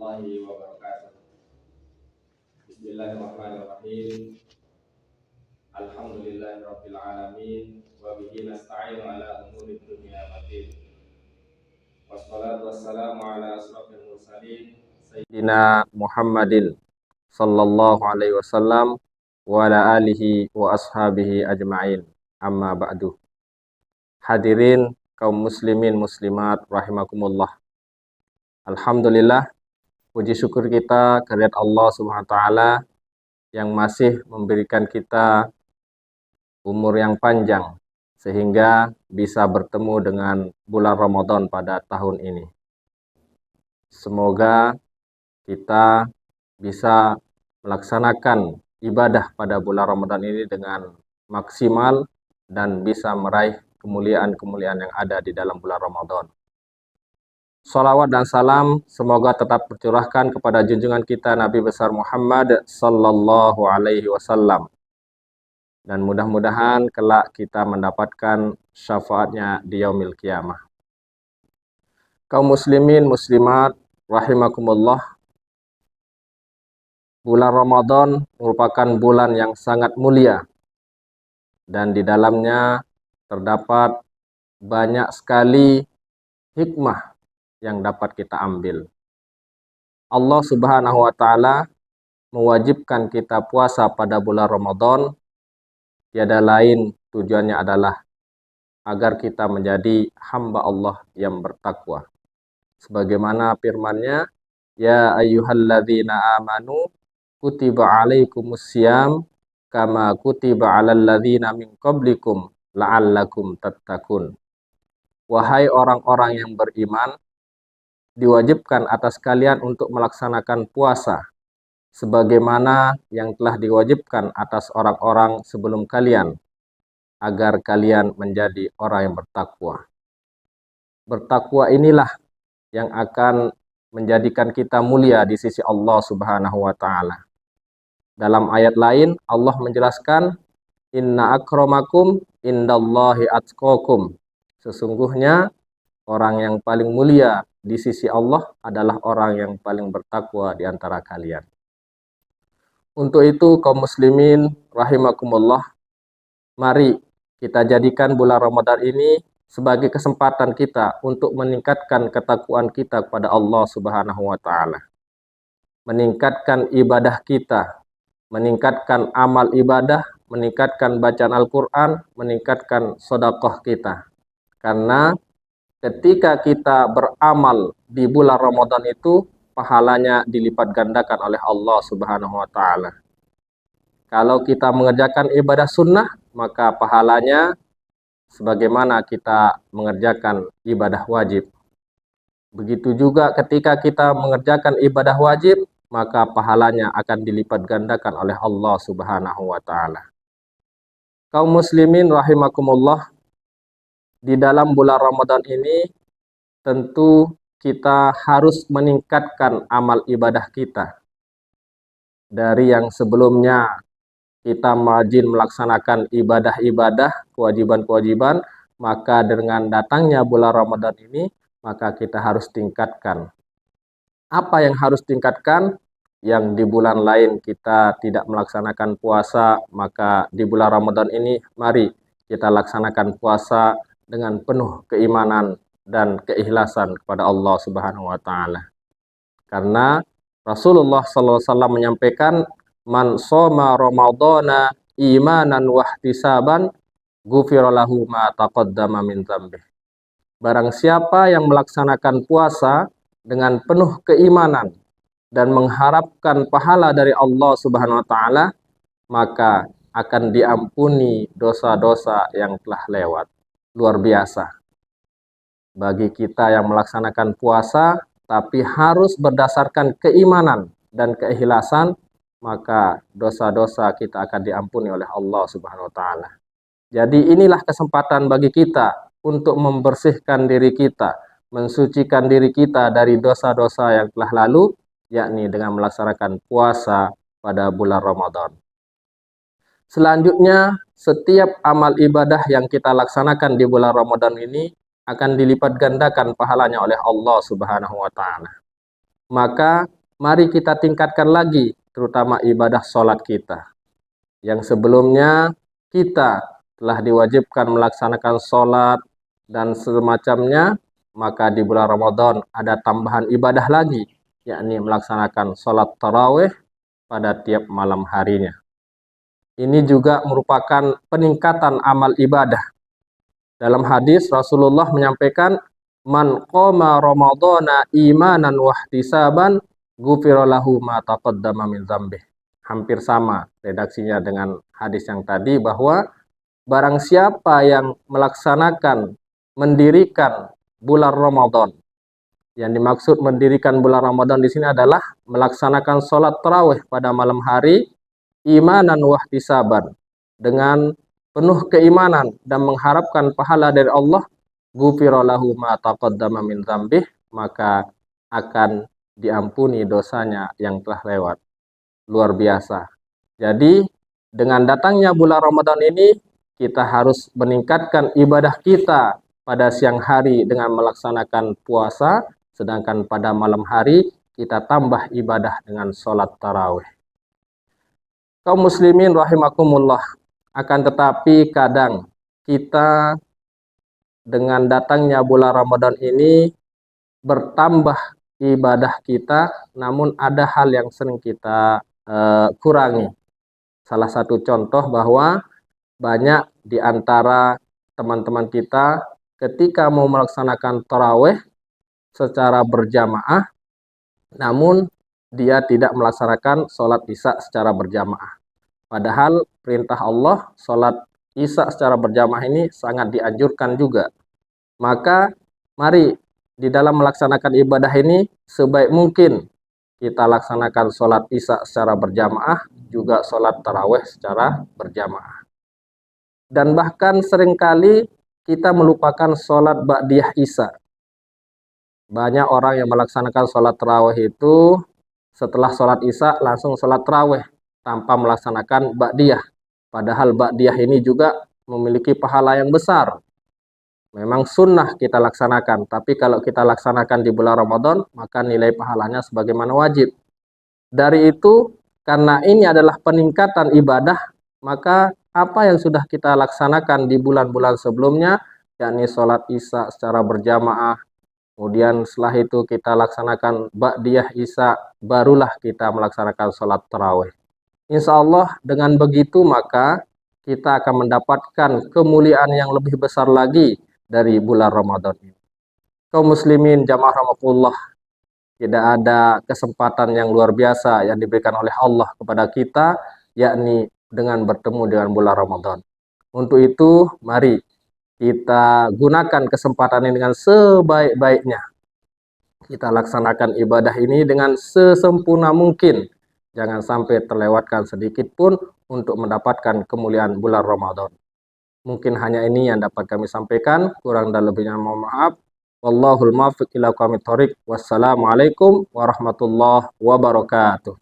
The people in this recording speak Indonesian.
warahmatullahi wabarakatuh. Bismillahirrahmanirrahim. Alhamdulillahirabbil alamin wa bihi nasta'inu ala umuri dunya waddin. Wassalatu wassalamu ala asrofil mursalin sayyidina Muhammadin sallallahu alaihi wasallam wa ala alihi wa ashabihi ajma'in. Amma ba'du. Hadirin kaum muslimin muslimat rahimakumullah. Alhamdulillah, puji syukur kita kehadirat Allah Subhanahu wa taala yang masih memberikan kita umur yang panjang sehingga bisa bertemu dengan bulan Ramadan pada tahun ini. Semoga kita bisa melaksanakan ibadah pada bulan Ramadan ini dengan maksimal dan bisa meraih kemuliaan-kemuliaan yang ada di dalam bulan Ramadan. Salawat dan salam semoga tetap tercurahkan kepada junjungan kita Nabi besar Muhammad sallallahu alaihi wasallam. Dan mudah-mudahan kelak kita mendapatkan syafaatnya di yaumil qiyamah. Kaum muslimin muslimat rahimakumullah. Bulan Ramadan merupakan bulan yang sangat mulia dan di dalamnya terdapat banyak sekali hikmah yang dapat kita ambil. Allah Subhanahu wa taala mewajibkan kita puasa pada bulan Ramadan, tiada lain tujuannya adalah agar kita menjadi hamba Allah yang bertakwa. Sebagaimana firman-Nya, ya ayyuhalladzina amanu kutiba alaikumussyam kama kutiba alal ladzina min qablikum la'allakum tattaqun. Wahai orang-orang yang beriman, diwajibkan atas kalian untuk melaksanakan puasa sebagaimana yang telah diwajibkan atas orang-orang sebelum kalian agar kalian menjadi orang yang bertakwa. Bertakwa inilah yang akan menjadikan kita mulia di sisi Allah Subhanahu wa taala. Dalam ayat lain Allah menjelaskan, inna akramakum indallahi atqakum. Sesungguhnya orang yang paling mulia di sisi Allah adalah orang yang paling bertakwa di antara kalian. Untuk itu kaum muslimin rahimakumullah, mari kita jadikan bulan Ramadan ini sebagai kesempatan kita untuk meningkatkan ketakwaan kita kepada Allah Subhanahu wa taala. Meningkatkan ibadah kita, meningkatkan amal ibadah, meningkatkan bacaan Al-Qur'an, meningkatkan sedekah kita. Karena ketika kita beramal di bulan Ramadan itu, pahalanya dilipat gandakan oleh Allah Subhanahu wa taala. Kalau kita mengerjakan ibadah sunnah, maka pahalanya sebagaimana kita mengerjakan ibadah wajib. Begitu juga ketika kita mengerjakan ibadah wajib, maka pahalanya akan dilipat gandakan oleh Allah Subhanahu wa taala. Kaum muslimin rahimakumullah, di dalam bulan Ramadan ini tentu kita harus meningkatkan amal ibadah kita. Dari yang sebelumnya kita rajin melaksanakan ibadah-ibadah, kewajiban-kewajiban, maka dengan datangnya bulan Ramadan ini, maka kita harus tingkatkan. Apa yang harus tingkatkan? Yang di bulan lain kita tidak melaksanakan puasa, maka di bulan Ramadan ini mari kita laksanakan puasa dengan penuh keimanan dan keikhlasan kepada Allah Subhanahu wa taala. Karena Rasulullah SAW menyampaikan, man shoma ramadhana imanan wa ihtisaban ghufira lahu ma taqaddama min dzambih. Barang siapa yang melaksanakan puasa dengan penuh keimanan dan mengharapkan pahala dari Allah Subhanahu wa taala, maka akan diampuni dosa-dosa yang telah lewat. Luar biasa. Bagi kita yang melaksanakan puasa tapi harus berdasarkan keimanan dan keikhlasan, maka dosa-dosa kita akan diampuni oleh Allah Subhanahu wa taala. Jadi inilah kesempatan bagi kita untuk membersihkan diri kita, mensucikan diri kita dari dosa-dosa yang telah lalu, yakni dengan melaksanakan puasa pada bulan Ramadan. Selanjutnya, setiap amal ibadah yang kita laksanakan di bulan Ramadan ini akan dilipat gandakan pahalanya oleh Allah Subhanahu wa taala. maka mari kita tingkatkan lagi terutama ibadah sholat kita. Yang sebelumnya kita telah diwajibkan melaksanakan sholat dan semacamnya, maka di bulan Ramadan ada tambahan ibadah lagi, yakni melaksanakan sholat tarawih pada tiap malam harinya. Ini juga merupakan peningkatan amal ibadah. Dalam hadis Rasulullah menyampaikan, man qoma ramadhana imanan wahtisaban ghufira lahu ma taqaddama min dzambih. Hampir sama redaksinya dengan hadis yang tadi, bahwa barang siapa yang melaksanakan mendirikan bulan Ramadan. Yang dimaksud mendirikan bulan Ramadan di sini adalah melaksanakan sholat tarawih pada malam hari imanan wahtisaban, dengan penuh keimanan dan mengharapkan pahala dari Allah, ghufira lahu ma taqaddama min dzambih, maka akan diampuni dosanya yang telah lewat. Luar biasa. Jadi dengan datangnya bulan Ramadan ini, kita harus meningkatkan ibadah kita pada siang hari dengan melaksanakan puasa, sedangkan pada malam hari kita tambah ibadah dengan sholat tarawih. Kaum muslimin rahimakumullah, akan tetapi kadang kita dengan datangnya bulan Ramadan ini bertambah ibadah kita, namun ada hal yang sering kita kurangi. Salah satu contoh bahwa banyak di antara teman-teman kita ketika mau melaksanakan tarawih secara berjamaah, namun dia tidak melaksanakan sholat isya secara berjamaah. Padahal perintah Allah sholat isya secara berjamaah ini sangat dianjurkan juga. Maka mari di dalam melaksanakan ibadah ini sebaik mungkin kita laksanakan sholat isya secara berjamaah, juga sholat tarawih secara berjamaah. Dan bahkan seringkali kita melupakan sholat ba'diyah isya. Banyak orang yang melaksanakan sholat tarawih itu setelah sholat isya langsung sholat tarawih tanpa melaksanakan ba'diyah. Padahal ba'diyah ini juga memiliki pahala yang besar. Memang sunnah kita laksanakan, tapi kalau kita laksanakan di bulan Ramadan, maka nilai pahalanya sebagaimana wajib. Dari itu, karena ini adalah peningkatan ibadah, maka apa yang sudah kita laksanakan di bulan-bulan sebelumnya, yakni sholat isya secara berjamaah, kemudian setelah itu kita laksanakan ba'diyah isya, barulah kita melaksanakan sholat tarawih. Insya Allah dengan begitu maka kita akan mendapatkan kemuliaan yang lebih besar lagi dari bulan Ramadan ini. Kaum muslimin jamaah rahmatullah, tidak ada kesempatan yang luar biasa yang diberikan oleh Allah kepada kita, yakni dengan bertemu dengan bulan Ramadan. Untuk itu, mari kita gunakan kesempatan ini dengan sebaik-baiknya. Kita laksanakan ibadah ini dengan sesempurna mungkin. Jangan sampai terlewatkan sedikit pun untuk mendapatkan kemuliaan bulan Ramadan. Mungkin hanya ini yang dapat kami sampaikan. Kurang dan lebihnya mohon maaf. Wallahul muwaffiq ila aqwamit thoriq. Wassalamualaikum warahmatullahi wabarakatuh.